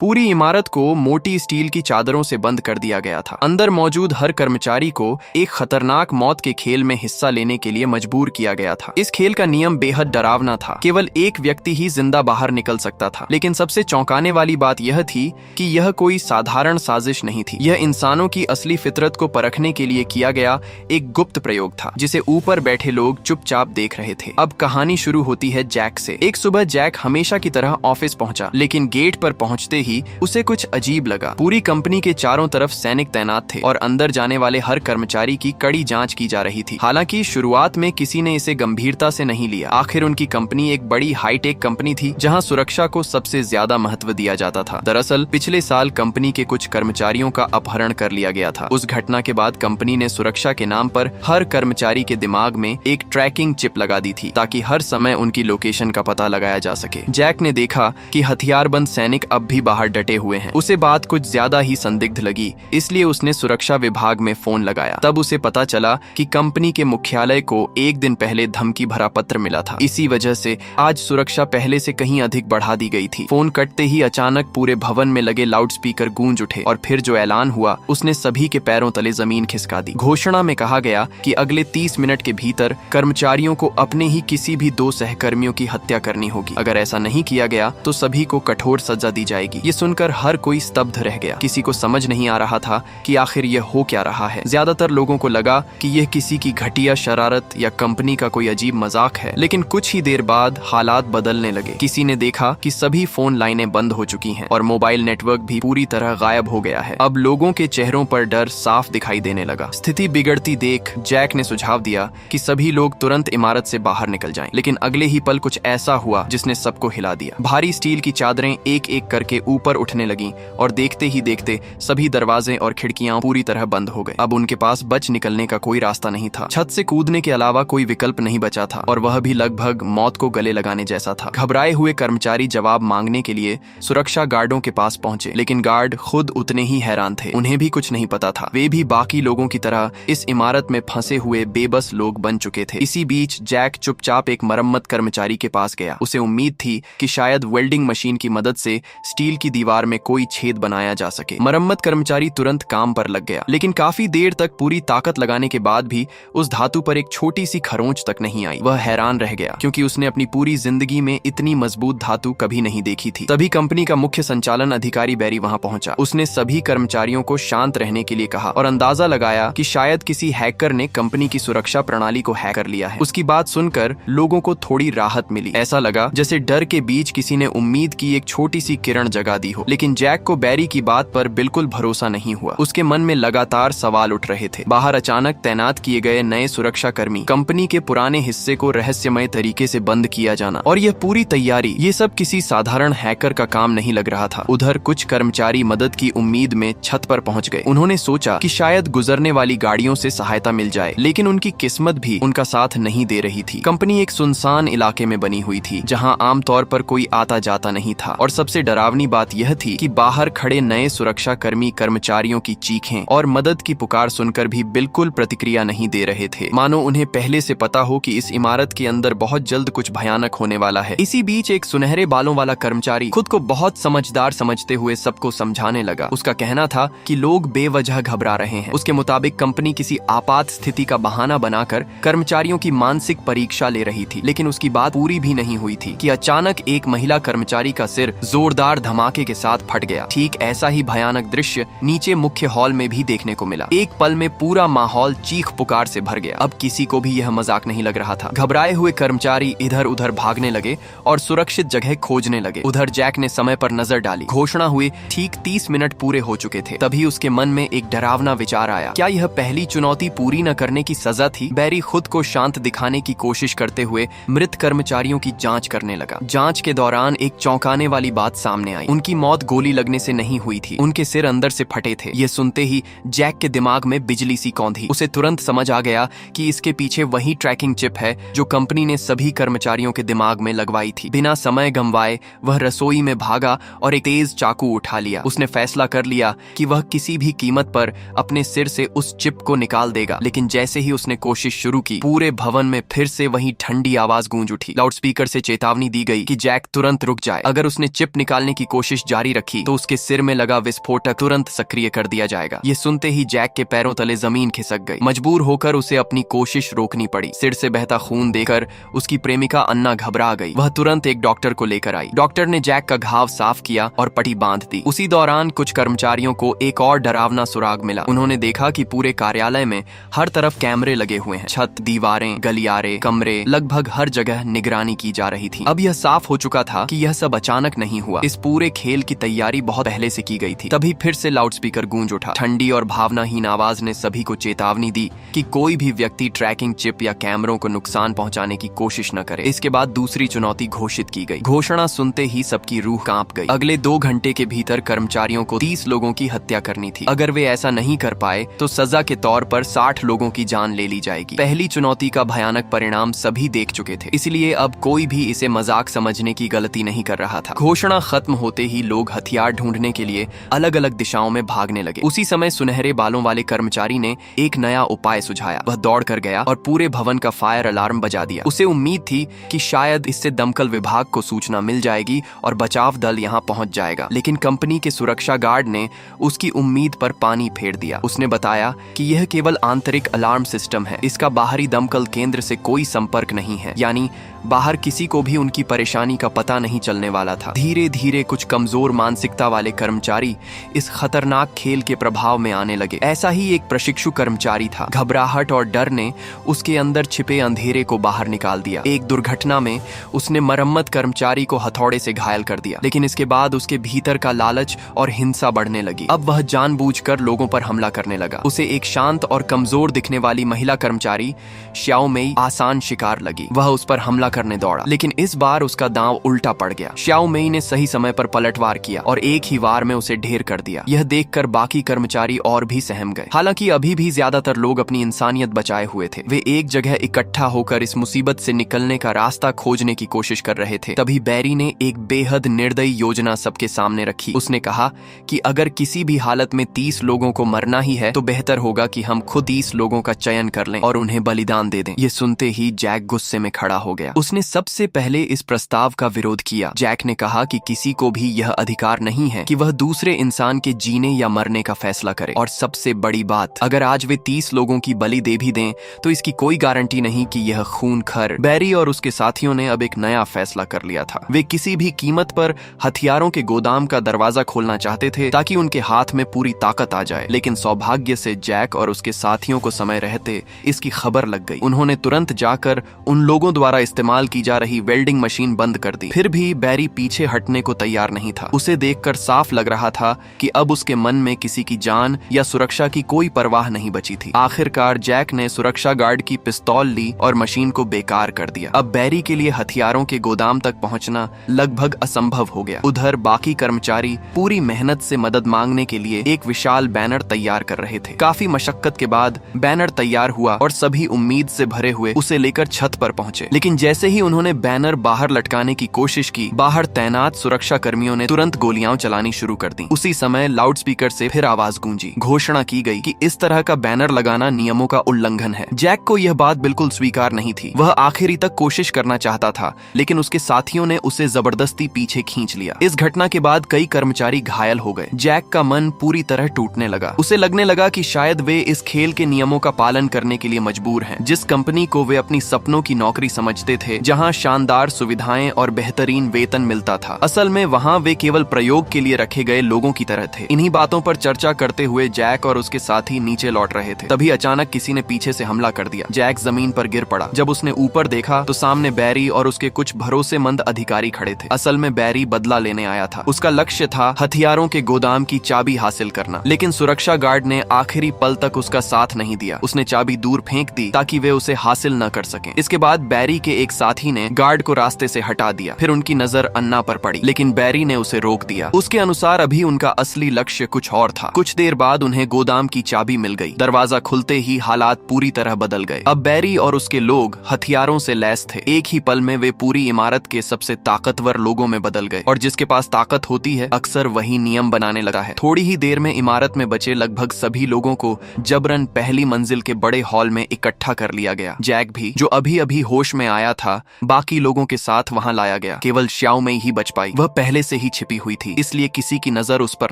पूरी इमारत को मोटी स्टील की चादरों से बंद कर दिया गया था। अंदर मौजूद हर कर्मचारी को एक खतरनाक मौत के खेल में हिस्सा लेने के लिए मजबूर किया गया था। इस खेल का नियम बेहद डरावना था। केवल एक व्यक्ति ही जिंदा बाहर निकल सकता था। लेकिन सबसे चौंकाने वाली बात यह थी कि यह कोई साधारण साजिश नहीं थी। यह इंसानों की असली फितरत को परखने के लिए किया गया एक गुप्त प्रयोग था, जिसे ऊपर बैठे लोग चुपचाप देख रहे थे। अब कहानी शुरू होती है जैक से। एक सुबह जैक हमेशा की तरह ऑफिस पहुंचा, लेकिन गेट पर पहुंचते ही उसे कुछ अजीब लगा। पूरी कंपनी के चारों तरफ सैनिक तैनात थे और अंदर जाने वाले हर कर्मचारी की कड़ी जांच की जा रही थी। हालांकि शुरुआत में किसी ने इसे गंभीरता से नहीं लिया। आखिर उनकी कंपनी एक बड़ी हाईटेक कंपनी थी, जहां सुरक्षा को सबसे ज्यादा महत्व दिया जाता था। दरअसल पिछले साल कंपनी के कुछ कर्मचारियों का अपहरण कर लिया गया था। उस घटना के बाद कंपनी ने सुरक्षा के नाम पर हर कर्मचारी के दिमाग में एक ट्रैकिंग चिप लगा दी थी, ताकि हर समय उनकी लोकेशन का पता लगाया जा सके। जैक ने देखा कि हथियारबंद सैनिक अब भी बाहर डटे हुए हैं। उसे बात कुछ ज्यादा ही संदिग्ध लगी, इसलिए उसने सुरक्षा विभाग में फोन लगाया। तब उसे पता चला कि कंपनी के मुख्यालय को एक दिन पहले धमकी भरा पत्र मिला था। इसी वजह से आज सुरक्षा पहले से कहीं अधिक बढ़ा दी गई थी। फोन कटते ही अचानक पूरे भवन में लगे लाउडस्पीकर गूंज उठे और फिर जो ऐलान हुआ उसने सभी के पैरों तले जमीन खिसका दी। घोषणा में कहा गया कि अगले 30 मिनट के भीतर कर्मचारियों को अपने ही किसी भी 2 सहकर्मियों की हत्या करनी होगी। अगर ऐसा नहीं किया गया तो सभी को कठोर सजा दी जाएगी। ये सुनकर हर कोई स्तब्ध रह गया। किसी को समझ नहीं आ रहा था कि आखिर यह हो क्या रहा है। ज्यादातर लोगों को लगा कि यह किसी की घटिया शरारत या कंपनी का कोई अजीब मजाक है। लेकिन कुछ ही देर बाद हालात बदलने लगे। किसी ने देखा कि सभी फोन लाइनें बंद हो चुकी हैं और मोबाइल नेटवर्क भी पूरी तरह गायब हो गया है। अब लोगों के चेहरों पर डर साफ दिखाई देने लगा। स्थिति बिगड़ती देख जैक ने सुझाव दिया कि सभी लोग तुरंत इमारत से बाहर निकल जाएं। लेकिन अगले ही पल कुछ ऐसा हुआ जिसने सबको हिला दिया। भारी स्टील की चादरें एक एक करके ऊपर उठने लगीं और देखते ही देखते सभी दरवाजे और खिड़कियां पूरी तरह बंद हो गए। अब उनके पास बच निकलने का कोई रास्ता नहीं था। छत से कूदने के अलावा कोई विकल्प नहीं बचा था और वह भी लगभग मौत को गले लगाने जैसा था। घबराए हुए कर्मचारी जवाब मांगने के लिए सुरक्षा गार्डों के पास पहुंचे, लेकिन गार्ड खुद उतने ही हैरान थे। उन्हें भी कुछ नहीं पता था। वे भी बाकी लोगों की तरह इस इमारत में फंसे हुए बेबस लोग बन चुके थे। इसी बीच जैक चुपचाप एक मरम्मत कर्मचारी के पास गया। उसे उम्मीद थी कि शायद वेल्डिंग मशीन की मदद से स्टील की दीवार में कोई छेद बनाया जा सके। मरम्मत कर्मचारी तुरंत काम पर लग गया, लेकिन काफी देर तक पूरी ताकत लगाने के बाद भी उस धातु पर एक छोटी सी खरोंच तक नहीं आई। वह हैरान रह गया, क्योंकि उसने अपनी पूरी जिंदगी में इतनी मजबूत धातु कभी नहीं देखी थी। तभी कंपनी का मुख्य संचालन अधिकारी बैरी वहां पहुंचा। उसने सभी कर्मचारियों को शांत रहने के लिए कहा और अंदाजा लगाया कि शायद किसी हैकर ने कंपनी की सुरक्षा प्रणाली को हैक कर लिया है। उसकी बात सुनकर लोगों को थोड़ी राहत मिली। ऐसा लगा जैसे डर के बीच किसी ने उम्मीद की एक छोटी सी किरण जगा दी हो। लेकिन जैक को बैरी की बात पर बिल्कुल भरोसा नहीं हुआ। उसके मन में लगातार सवाल उठ रहे थे। बाहर अचानक तैनात किए गए नए सुरक्षा कर्मी, कंपनी के पुराने हिस्से को रहस्यमय तरीके से बंद किया जाना और यह पूरी तैयारी, ये सब किसी साधारण हैकर का काम नहीं लग रहा था। उधर कुछ कर्मचारी मदद की उम्मीद में छत पर पहुंच गए। उन्होंने सोचा कि शायद गुजरने वाली गाड़ियों से सहायता मिल जाए, लेकिन उनकी किस्मत भी उनका साथ नहीं दे रही थी। कंपनी एक सुनसान इलाके में बनी हुई थी, जहां आमतौर पर कोई आता जाता नहीं था और सबसे डरावनी बात यह थी कि बाहर खड़े नए सुरक्षा कर्मी कर्मचारियों की चीखें और मदद की पुकार सुनकर भी बिल्कुल प्रतिक्रिया नहीं दे रहे थे, मानो उन्हें पहले से पता हो कि इस इमारत के अंदर बहुत जल्द कुछ भयानक होने वाला है। इसी बीच एक सुनहरे बालों वाला कर्मचारी खुद को बहुत समझदार समझते हुए सबको समझाने लगा। उसका कहना था कि लोग बेवजह घबरा रहे हैं। उसके मुताबिक कंपनी किसी आपात स्थिति का बहाना बनाकर कर्मचारियों की मानसिक परीक्षा ले रही थी। लेकिन उसकी बात पूरी भी नहीं हुई थी कि अचानक एक महिला कर्मचारी का सिर जोरदार धमाके के साथ फट गया। ठीक ऐसा ही भयानक दृश्य नीचे मुख्य हॉल में भी देखने को मिला। एक पल में पूरा माहौल चीख पुकार से भर गया। अब किसी को भी यह मजाक नहीं लग रहा था। घबराए हुए कर्मचारी इधर उधर भागने लगे और सुरक्षित जगह खोजने लगे। उधर जैक ने समय पर नजर डाली। घोषणा हुए ठीक 30 मिनट पूरे हो चुके थे। तभी उसके मन में एक डरावना विचार आया। क्या यह पहली चुनौती पूरी न करने की सजा थी? बैरी खुद को शांत दिखाने की कोशिश करते हुए मृत कर्मचारियों की जांच करने लगा। जांच के दौरान एक चौंकाने वाली बात सामने आई। उनकी मौत गोली लगने से नहीं हुई थी, उनके सिर अंदर से फटे थे। ये सुनते ही जैक के दिमाग में बिजली सी कौंधी। उसे तुरंत समझ आ गया कि इसके पीछे वही ट्रैकिंग चिप है जो कंपनी ने सभी कर्मचारियों के दिमाग में लगवाई थी। बिना समय गंवाए वह रसोई में भागा और एक तेज चाकू उठा लिया। उसने फैसला कर लिया कि वह किसी भी कीमत पर अपने सिर से उस चिप को निकाल देगा। लेकिन जैसे ही उसने कोशिश शुरू की, पूरे भवन में फिर से वही ठंडी आवाज गूंज उठी। लाउडस्पीकर से चेतावनी दी गई कि जैक तुरंत रुक जाए। अगर उसने चिप निकालने की कोशिश कोशिश जारी रखी तो उसके सिर में लगा विस्फोटक तुरंत सक्रिय कर दिया जाएगा। ये सुनते ही जैक के पैरों तले जमीन खिसक गई। मजबूर होकर उसे अपनी कोशिश रोकनी पड़ी। सिर से बहता खून देखकर उसकी प्रेमिका अन्ना घबरा गई। वह तुरंत एक डॉक्टर को लेकर आई। डॉक्टर ने जैक का घाव साफ किया और पट्टी बांध दी। उसी दौरान कुछ कर्मचारियों को एक और डरावना सुराग मिला। उन्होंने देखा कि पूरे कार्यालय में हर तरफ कैमरे लगे हुए हैं। छत, दीवारें, गलियारे, कमरे, लगभग हर जगह निगरानी की जा रही थी। अब यह साफ हो चुका था कि यह सब अचानक नहीं हुआ। इस पूरे खेल की तैयारी बहुत पहले से की गई थी। तभी फिर से लाउडस्पीकर गूंज उठा। ठंडी और भावनाहीन आवाज ने सभी को चेतावनी दी कि कोई भी व्यक्ति ट्रैकिंग चिप या कैमरों को नुकसान पहुंचाने की कोशिश न करे। इसके बाद दूसरी चुनौती घोषित की गई। घोषणा सुनते ही सबकी रूह कांप गई। अगले 2 घंटे के भीतर कर्मचारियों को 30 लोगों की हत्या करनी थी। अगर वे ऐसा नहीं कर पाए तो सजा के तौर पर 60 लोगों की जान ले ली जाएगी। पहली चुनौती का भयानक परिणाम सभी देख चुके थे, इसलिए अब कोई भी इसे मजाक समझने की गलती नहीं कर रहा था। घोषणा खत्म होते ही लोग हथियार ढूंढने के लिए अलग अलग दिशाओं में भागने लगे। उसी समय सुनहरे बालों वाले कर्मचारी ने एक नया उपाय सुझाया। वह दौड़ कर गया और पूरे भवन का फायर अलार्म बजा दिया। उसे उम्मीद थी कि शायद इससे दमकल विभाग को सूचना मिल जाएगी और बचाव दल यहाँ पहुंच जाएगा, लेकिन कंपनी के सुरक्षा गार्ड ने उसकी उम्मीद पर पानी फेर दिया। उसने बताया कि यह केवल आंतरिक अलार्म सिस्टम है, इसका बाहरी दमकल केंद्र से कोई संपर्क नहीं है, यानी बाहर किसी को भी उनकी परेशानी का पता नहीं चलने वाला था। धीरे धीरे कुछ कमजोर मानसिकता वाले कर्मचारी इस खतरनाक खेल के प्रभाव में आने लगे। ऐसा ही एक प्रशिक्षु कर्मचारी था। घबराहट और डर ने उसके अंदर छिपे अंधेरे को बाहर निकाल दिया। एक दुर्घटना में उसने मरम्मत कर्मचारी को हथौड़े से घायल कर दिया, लेकिन इसके बाद उसके भीतर का लालच और हिंसा बढ़ने लगी। अब वह जानबूझकर लोगों पर हमला करने लगा। उसे एक शांत और कमजोर दिखने वाली महिला कर्मचारी श्याओ मेई आसान शिकार लगी। वह उस पर हमला करने दौड़ा, लेकिन इस बार उसका दांव उल्टा पड़ गया। श्याओ मेई ने सही समय पर पलटवार किया और एक ही वार में उसे ढेर कर दिया। यह देखकर बाकी कर्मचारी और भी सहम गए। हालांकि अभी भी ज्यादातर लोग अपनी इंसानियत बचाए हुए थे। वे एक जगह इकट्ठा होकर इस मुसीबत से निकलने का रास्ता खोजने की कोशिश कर रहे थे। तभी बैरी ने एक बेहद निर्दयी योजना सबके सामने रखी। उसने कहा कि अगर किसी भी हालत में 30 लोगों को मरना ही है तो बेहतर होगा कि हम खुद 30 लोगों का चयन कर लें और उन्हें बलिदान दे दें। ये सुनते ही जैक गुस्से में खड़ा हो गया। उसने सबसे पहले इस प्रस्ताव का विरोध किया। जैक ने कहा कि किसी को भी यह अधिकार नहीं है कि वह दूसरे इंसान के जीने या मरने का फैसला करे, और सबसे बड़ी बात, अगर आज वे 30 लोगों की बलि दे भी दें तो इसकी कोई गारंटी नहीं कि यह खून खर। बैरी और उसके साथियों ने अब एक नया फैसला कर लिया था। वे किसी भी कीमत पर हथियारों के गोदाम का दरवाजा खोलना चाहते थे ताकि उनके हाथ में पूरी ताकत आ जाए, लेकिन सौभाग्य से जैक और उसके साथियों को समय रहते इसकी खबर लग गई। उन्होंने तुरंत जाकर उन लोगों द्वारा इस्तेमाल की जा रही वेल्डिंग मशीन बंद कर दी। फिर भी बैरी पीछे हटने को तैयार नहीं था। उसे देखकर साफ लग रहा था कि अब उसके मन में किसी की जान या सुरक्षा की कोई परवाह नहीं बची थी। आखिरकार जैक ने सुरक्षा गार्ड की पिस्तौल ली और मशीन को बेकार कर दिया। अब बैरी के लिए हथियारों के गोदाम तक पहुंचना लगभग असंभव हो गया। उधर बाकी कर्मचारी पूरी मेहनत से मदद मांगने के लिए एक विशाल बैनर तैयार कर रहे थे। काफी मशक्कत के बाद बैनर तैयार हुआ और सभी उम्मीद से भरे हुए उसे लेकर छत पर पहुंचे, लेकिन जैसे ही उन्होंने बैनर बाहर लटकाने की कोशिश की, बाहर तैनात सुरक्षा कर्मियों ने तुरंत गोलियां चलानी शुरू कर दी। उसी समय लाउडस्पीकर से फिर आवाज गूंजी। घोषणा की गई कि इस तरह का बैनर लगाना नियमों का उल्लंघन है। जैक को यह बात बिल्कुल स्वीकार नहीं थी। वह आखिरी तक कोशिश करना चाहता था, लेकिन उसके साथियों ने उसे जबरदस्ती पीछे खींच लिया। इस घटना के बाद कई कर्मचारी घायल हो गए। जैक का मन पूरी तरह टूटने लगा। उसे लगने लगा कि शायद वे इस खेल के नियमों का पालन करने के लिए मजबूर हैं। जिस कंपनी को वे अपनी सपनों की नौकरी समझते थे, जहां शानदार सुविधाएं और बेहतरीन वेतन मिलता था, असल में वहां वे केवल प्रयोग के लिए रखे गए लोगों की तरह थे। इन्हीं बातों पर चर्चा करते हुए जैक और उसके साथी नीचे लौट रहे थे। तभी अचानक किसी ने पीछे से हमला कर दिया। जैक जमीन पर गिर पड़ा। जब उसने ऊपर देखा तो सामने बैरी और उसके कुछ भरोसेमंद अधिकारी खड़े थे। असल में बैरी बदला लेने आया था। उसका लक्ष्य था हथियारों के गोदाम की चाबी हासिल करना, लेकिन सुरक्षा गार्ड ने आखिरी पल तक उसका साथ नहीं दिया। उसने चाबी दूर फेंक दी ताकि वे उसे हासिल न कर सकें। इसके बाद बैरी के एक साथी ने गार्ड को रास्ते से हटा दिया। फिर उनकी नजर अन्ना पर पड़ी, लेकिन बैरी ने उसे रोक दिया। उसके अनुसार अभी उनका असली लक्ष्य कुछ और था। कुछ देर बाद उन्हें गोदाम की चाबी मिल गई। दरवाजा खुलते ही हालात पूरी तरह बदल गए। अब बैरी और उसके लोग हथियारों से लैस थे। एक ही पल में वे पूरी इमारत के सबसे ताकतवर लोगों में बदल गए, और जिसके पास ताकत होती है अक्सर वही नियम बनाने लगा है। थोड़ी ही देर में इमारत में बचे लगभग सभी लोगों को जबरन पहली मंजिल के बड़े हॉल में इकट्ठा कर लिया गया। जैक भी, जो अभी अभी होश में आया था, बाकी लोगों के साथ वहां लाया गया। केवल श्याओमई ही बच पाई। वह पहले से ही छिपी हुई थी, इसलिए किसी की नजर उस पर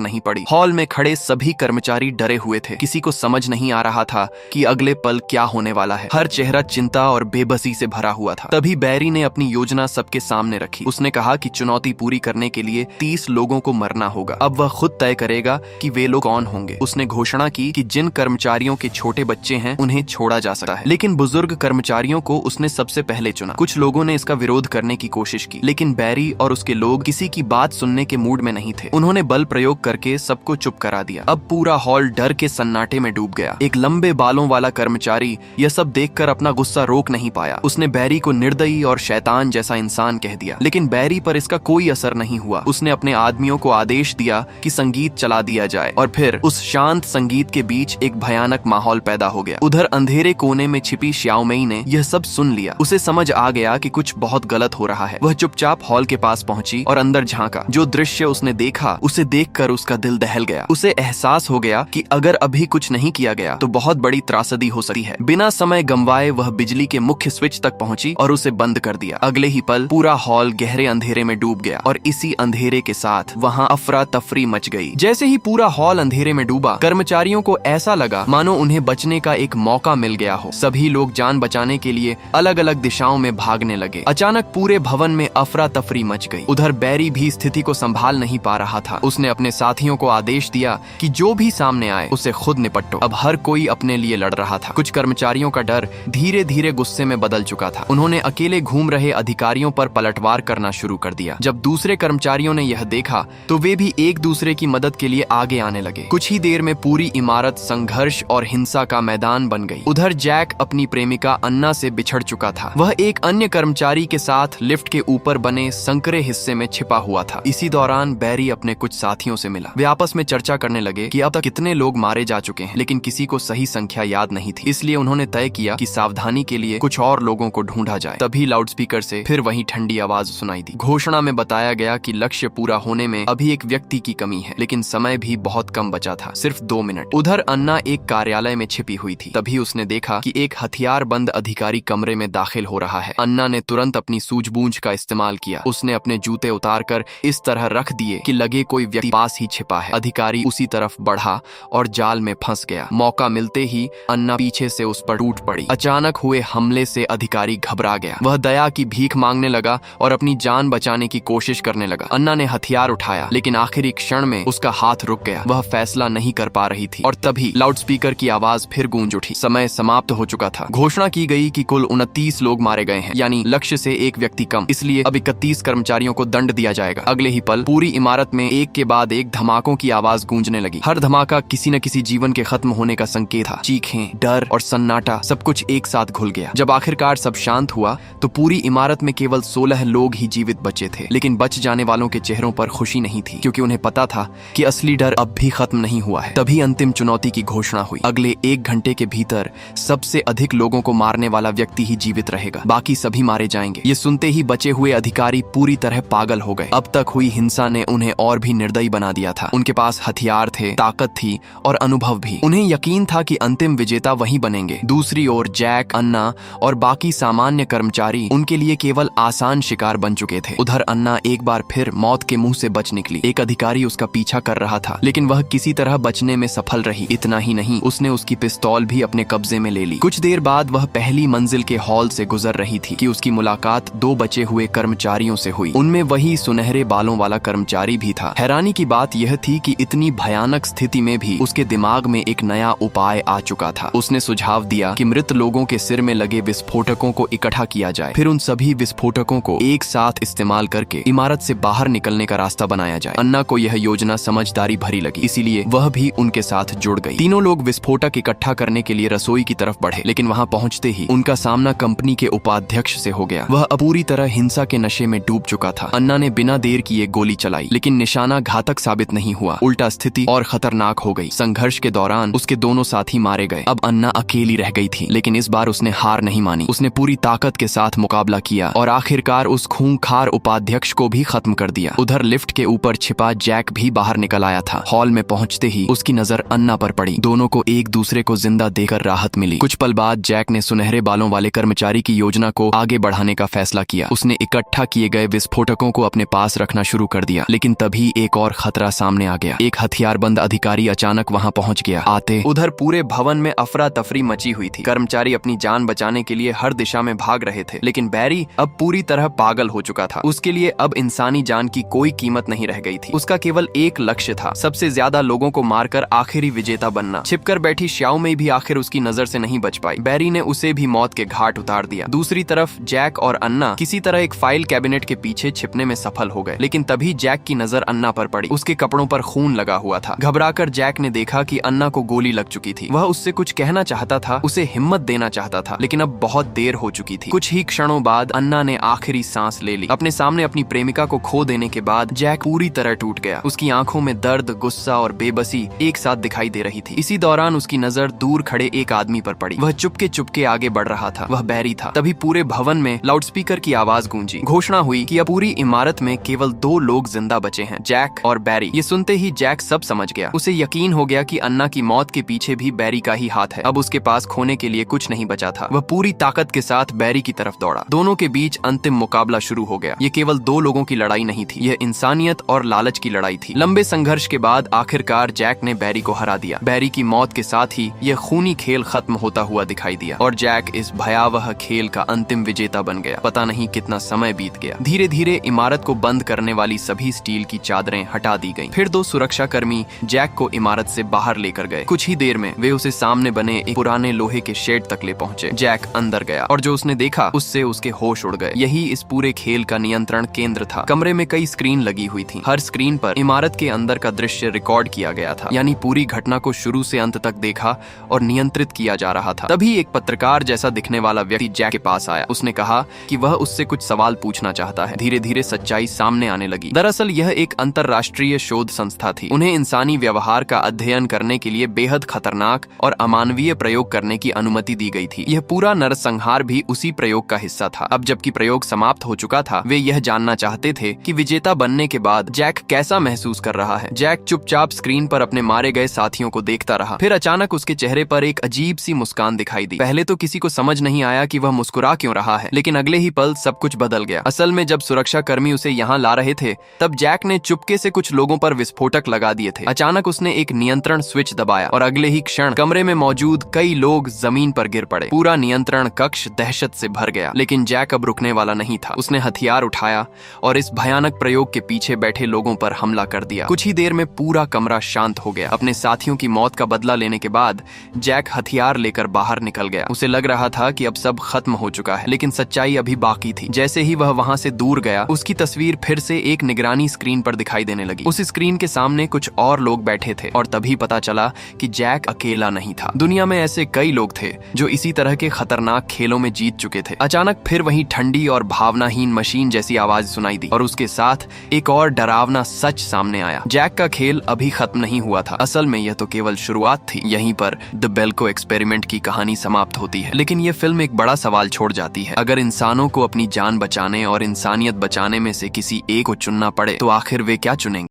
नहीं पड़ी। हॉल में खड़े सभी कर्मचारी डरे हुए थे। किसी को समझ नहीं आ रहा था कि अगले पल क्या होने वाला है। हर चेहरा चिंता और बेबसी से भरा हुआ था। तभी बैरी ने अपनी योजना सबके सामने रखी। उसने कहा कि चुनौती पूरी करने के लिए 30 लोगों को मरना होगा। अब वह खुद तय करेगा कि वे लोग कौन होंगे। उसने घोषणा की कि जिन कर्मचारियों के छोटे बच्चे हैं उन्हें छोड़ा जा सकता है, लेकिन बुजुर्ग कर्मचारियों को उसने सबसे पहले चुना। कुछ लोगों ने इसका विरोध करने की कोशिश की, लेकिन बैरी और उसके लोग किसी की बात सुनने के मूड में नहीं थे। उन्होंने बल प्रयोग करके सबको चुप करा दिया। अब पूरा हॉल डर के सन्नाटे में डूब गया। एक लंबे बालों वाला कर्मचारी यह सब देखकर अपना गुस्सा रोक नहीं पाया। उसने बैरी को निर्दयी और शैतान जैसा इंसान कह दिया, लेकिन बैरी पर इसका कोई असर नहीं हुआ। उसने अपने आदमियों को आदेश दिया कि संगीत चला दिया जाए और फिर उस शांत संगीत के बीच एक भयानक माहौल पैदा हो गया। उधर अंधेरे कोने में छिपी श्याओमई ने यह सब सुन लिया। उसे समझ आ गया कि कुछ बहुत गलत हो रहा है। वह चुपचाप हॉल के पास पहुंची और अंदर झांका। जो दृश्य उसने देखा उसे देखकर उसका दिल दहल गया। उसे एहसास हो गया कि अगर अभी कुछ नहीं किया गया तो बहुत बड़ी त्रासदी हो सकती है। बिना समय गंवाए वह बिजली के मुख्य स्विच तक पहुंची और उसे बंद कर दिया। अगले ही पल पूरा हॉल गहरे अंधेरे में डूब गया और इसी अंधेरे के साथ वहां अफरा तफरी मच गई। जैसे ही पूरा हॉल अंधेरे में डूबा, कर्मचारियों को ऐसा लगा मानो उन्हें बचने का एक मौका मिल गया हो। सभी लोग जान बचाने के लिए अलग अलग दिशाओं में भागने लगे। अचानक पूरे भवन में अफरा तफरी मच गई। उधर बैरी भी स्थिति को संभाल नहीं पा रहा था। उसने अपने साथियों को आदेश दिया कि जो भी सामने आए उसे खुद निपटो। अब हर कोई अपने लिए लड़ रहा था। कुछ कर्मचारियों का डर धीरे धीरे गुस्से में बदल चुका था। उन्होंने अकेले घूम रहे अधिकारियों पर पलटवार करना शुरू कर दिया। जब दूसरे कर्मचारियों ने यह देखा तो वे भी एक दूसरे की मदद के लिए आगे आने लगे। कुछ ही देर में पूरी इमारत संघर्ष और हिंसा का मैदान बन गई। उधर जैक अपनी प्रेमिका अन्ना से बिछड़ चुका था। वह एक अन्य कर्मचारी के साथ लिफ्ट के ऊपर बने संकरे हिस्से में छिपा हुआ था। इसी दौरान बैरी अपने कुछ साथियों से मिला। वे आपस में चर्चा करने लगे कि अब तक कितने लोग मारे जा चुके हैं, लेकिन किसी को सही संख्या याद नहीं थी। इसलिए उन्होंने तय किया कि सावधानी के लिए कुछ और लोगों को ढूंढा जाए। तभी लाउडस्पीकर से फिर वही ठंडी आवाज सुनाई दी। घोषणा में बताया गया कि लक्ष्य पूरा होने में अभी एक व्यक्ति की कमी है, लेकिन समय भी बहुत कम बचा था, सिर्फ 2 मिनट। उधर अन्ना एक कार्यालय में छिपी हुई थी। तभी उसने देखा कि एक हथियारबंद अधिकारी कमरे में दाखिल हो रहा है। अन्ना ने तुरंत अपनी सूझबूझ का इस्तेमाल किया। उसने अपने जूते उतारकर इस तरह रख दिए कि लगे कोई व्यक्ति पास ही छिपा है। अधिकारी उसी तरफ बढ़ा और जाल में फंस गया। मौका मिलते ही अन्ना पीछे से उस पर टूट पड़ी। अचानक हुए हमले से अधिकारी घबरा गया। वह दया की भीख मांगने लगा और अपनी जान बचाने की कोशिश करने लगा। अन्ना ने हथियार उठाया, लेकिन आखिरी क्षण में उसका हाथ रुक गया। वह फैसला नहीं कर पा रही थी और तभी लाउडस्पीकर की आवाज फिर गूंज उठी। समय समाप्त हो चुका था। घोषणा की गई कि कुल 29 लोग मारे गए हैं, यानी लक्ष्य से एक व्यक्ति कम। इसलिए अब 31 कर्मचारियों को दंड दिया जाएगा। अगले ही पल पूरी इमारत में एक के बाद एक धमाकों की आवाज गूंजने लगी। हर धमाका किसी न किसी जीवन के खत्म होने का संकेत था। चीखें, डर और सन्नाटा सब कुछ एक साथ घुल गया। जब आखिरकार सब शांत हुआ तो पूरी इमारत में केवल 16 लोग ही जीवित बचे थे। लेकिन बच जाने वालों के चेहरों पर खुशी नहीं थी, क्योंकि उन्हें पता था कि असली डर अब भी खत्म नहीं हुआ है। तभी अंतिम चुनौती की घोषणा हुई। अगले 1 घंटे के भीतर सबसे अधिक लोगों को मारने वाला व्यक्ति ही जीवित रहेगा, बाकी सभी मारे जाएंगे। ये सुनते ही बचे हुए अधिकारी पूरी तरह पागल हो गए। अब तक हुई हिंसा ने उन्हें और भी निर्दयी बना दिया था। उनके पास हथियार थे, ताकत थी और अनुभव भी। उन्हें यकीन था कि अंतिम विजेता वही बनेंगे। दूसरी ओर जैक, अन्ना और बाकी सामान्य कर्मचारी उनके लिए केवल आसान शिकार बन चुके थे। उधर अन्ना एक बार फिर मौत के मुंह से बच निकली। एक अधिकारी उसका पीछा कर रहा था, लेकिन वह किसी तरह बचने में सफल रही। इतना ही नहीं, उसने उसकी पिस्तौल भी अपने कब्जे में ले ली। कुछ देर बाद वह पहली मंजिल के हॉल से गुजर रही थी कि उसकी मुलाकात 2 बचे हुए कर्मचारियों से हुई। उनमें वही सुनहरे बालों वाला कर्मचारी भी था। हैरानी की बात यह थी कि इतनी भयानक स्थिति में भी उसके दिमाग में एक नया उपाय आ चुका था। उसने सुझाव दिया कि मृत लोगों के सिर में लगे विस्फोटकों को इकट्ठा किया जाए, फिर उन सभी विस्फोटकों को एक साथ इस्तेमाल करके इमारत से बाहर निकलने का रास्ता बनाया जाए। अन्ना को यह योजना समझदारी भरी लगी, इसीलिए वह भी उनके साथ जुड़ गई। तीनों लोग विस्फोटक इकट्ठा करने के लिए रसोई की तरफ बढ़े, लेकिन वहां पहुंचते ही उनका सामना कंपनी के उपाध्यक्ष से हो गया। वह पूरी तरह हिंसा के नशे में डूब चुका था। अन्ना ने बिना देर किए गोली चलाई, लेकिन निशाना घातक साबित नहीं हुआ। उल्टा स्थिति और खतरनाक हो गई। संघर्ष के दौरान उसके दोनों साथी मारे गए। अब अन्ना अकेली रह गई थी, लेकिन इस बार उसने हार नहीं मानी। उसने पूरी ताकत के साथ मुकाबला किया और आखिरकार उस खूंखार उपाध्यक्ष को भी खत्म कर दिया। उधर लिफ्ट के ऊपर छिपा जैक भी बाहर निकल आया था। हॉल में पहुंचते ही उसकी नजर अन्ना पर पड़ी। दोनों को एक दूसरे को जिंदा देखकर राहत मिली। कुछ पल बाद जैक ने सुनहरे बालों वाले कर्मचारी की योजना को आगे बढ़ाने का फैसला किया। उसने इकट्ठा किए गए विस्फोटकों को अपने पास रखना शुरू कर दिया। लेकिन तभी एक और खतरा सामने आ गया। एक हथियारबंद अधिकारी अचानक वहां पहुंच गया। आते उधर पूरे भवन में अफरा तफरी मची हुई थी। कर्मचारी अपनी जान बचाने के लिए हर दिशा में भाग रहे थे, लेकिन बैरी अब पूरी तरह पागल हो चुका था। उसके लिए अब इंसानी जान की कोई कीमत नहीं रह गई थी। उसका केवल एक लक्ष्य था, सबसे ज्यादा लोगों को मारकर आखिरी विजेता बनना। छिपकर बैठी श्याओ में भी आखिर उसकी नजर से नहीं बच पाई। बैरी ने उसे भी मौत के घाट उतार दिया। दूसरी तरफ जैक और अन्ना किसी तरह एक फाइल कैबिनेट के पीछे छिपने में सफल हो गए। लेकिन तभी जैक की नजर अन्ना पर पड़ी। उसके कपड़ों पर खून लगा हुआ था। घबराकर जैक ने देखा कि अन्ना को गोली लग चुकी थी। वह उससे कुछ कहना चाहता था, उसे हिम्मत देना चाहता था, लेकिन अब बहुत देर हो चुकी थी। कुछ ही क्षणों बाद अन्ना ने आखिरी सांस ले ली। अपने सामने अपनी प्रेमिका को खो देने के बाद जैक पूरी तरह टूट गया। उसकी आंखों में दर्द, गुस्सा और बेबसी एक साथ दिखाई दे रही थी। इसी दौरान उसकी नजर दूर खड़े एक आदमी पर पड़ी। वह चुपके चुपके आगे बढ़ रहा था। वह बैरी था। तभी पूरे भवन में लाउडस्पीकर की आवाज गूंजी। घोषणा हुई कि अब पूरी इमारत में केवल 2 लोग जिंदा बचे हैं, जैक और बैरी। ये सुनते ही जैक सब समझ गया। उसे यकीन हो गया कि अन्ना की मौत के पीछे भी बैरी का ही हाथ है। अब उसके पास खोने के लिए कुछ नहीं बचा था। वह पूरी ताकत के साथ बैरी की तरफ दौड़ा। दोनों के बीच अंतिम मुकाबला शुरू हो गया। ये केवल 2 लोगों की लड़ाई नहीं थी, यह इंसानियत और लालच की लड़ाई थी। लंबे संघर्ष के बाद आखिरकार जैक ने बैरी को हरा दिया। बैरी की मौत के साथ ही यह खूनी खेल खत्म होता हुआ दिखाई दिया और जैक इस भयावह खेल का अंतिम विजेता बन गया। पता नहीं कितना समय बीत गया। धीरे धीरे इमारत को बंद करने वाली सभी स्टील की चादरें हटा दी गईं। फिर 2 सुरक्षा कर्मी जैक को इमारत से बाहर लेकर गए। कुछ ही देर में वे उसे सामने बने एक पुराने लोहे के शेड तक ले पहुंचे। जैक अंदर गया और जो उसने देखा उससे उसके होश उड़ गए। यही इस पूरे खेल का नियंत्रण केंद्र था। कमरे में कई स्क्रीन लगी हुई थी। हर स्क्रीन पर इमारत के अंदर का दृश्य रिकॉर्ड किया गया था, यानी पूरी घटना को शुरू से अंत तक देखा और नियंत्रित किया जा रहा था। तभी एक पत्रकार जैसा दिखने वाला व्यक्ति जैक के पास आया। उसने कहा कि वह उससे कुछ सवाल पूछना चाहता है। धीरे धीरे सच्चाई सामने आने लगी। दरअसल यह एक अंतर्राष्ट्रीय शोध संस्था थी। उन्हें इंसानी व्यवहार का अध्ययन करने के लिए बेहद खतरनाक और अमानवीय प्रयोग करने की अनुमति दी गई थी। यह पूरा नरसंहार भी उसी प्रयोग का हिस्सा था। अब जबकि प्रयोग समाप्त हो चुका था, वे यह जानना चाहते थे कि विजेता बनने के बाद जैक कैसा महसूस कर रहा है। जैक चुपचाप स्क्रीन पर अपने मारे गए साथियों को देखता रहा। फिर अचानक उसके चेहरे पर एक अजीब सी मुस्कान दिखाई दी। पहले तो किसी को समझ नहीं आया कि वह मुस्कुरा क्यों रहा है, लेकिन अगले ही पल सब कुछ बदल गया। असल में जब सुरक्षा कर्मी उसे यहाँ ला रहे थे, तब जैक ने चुपके से कुछ लोगों पर विस्फोटक लगा दिए थे। अचानक उसने एक नियंत्रण स्विच दबाया और अगले ही क्षण कमरे में मौजूद कई लोग जमीन पर गिर पड़े। पूरा नियंत्रण कक्ष दहशत से भर गया। लेकिन जैक अब रुकने वाला नहीं था। उसने हथियार उठाया और इस भयानक प्रयोग के पीछे बैठे लोगों पर हमला कर दिया। कुछ ही देर में पूरा कमरा शांत हो गया। अपने साथियों की मौत का बदला लेने के बाद जैक हथियार लेकर बाहर निकल गया। उसे लग रहा था कि अब सब खत्म हो चुका है, लेकिन सच्चाई अभी बाकी थी। जैसे ही वह वहां से दूर गया, उसकी तस्वीर फिर से एक निगरानी स्क्रीन पर दिखाई देने लगी। उस स्क्रीन के सामने कुछ और लोग बैठे थे और तभी पता चला कि जैक अकेला नहीं था। दुनिया में ऐसे कई लोग थे जो इसी तरह के खतरनाक खेलों में जीत चुके थे। अचानक फिर वही ठंडी और भावनाहीन मशीन जैसी आवाज सुनाई दी और उसके साथ एक और डरावना सच सामने आया। जैक का खेल अभी खत्म नहीं हुआ था। असल में यह तो केवल शुरुआत थी। यहीं पर द बेल्को एक्सपेरिमेंट की कहानी समाप्त होती है। लेकिन यह फिल्म एक बड़ा सवाल छोड़ जाती है। अगर इंसानों को अपनी जान बचाने और इंसानियत बचाने में से किसी एक को चुनना पड़े, तो आखिर वे क्या चुनेंगे?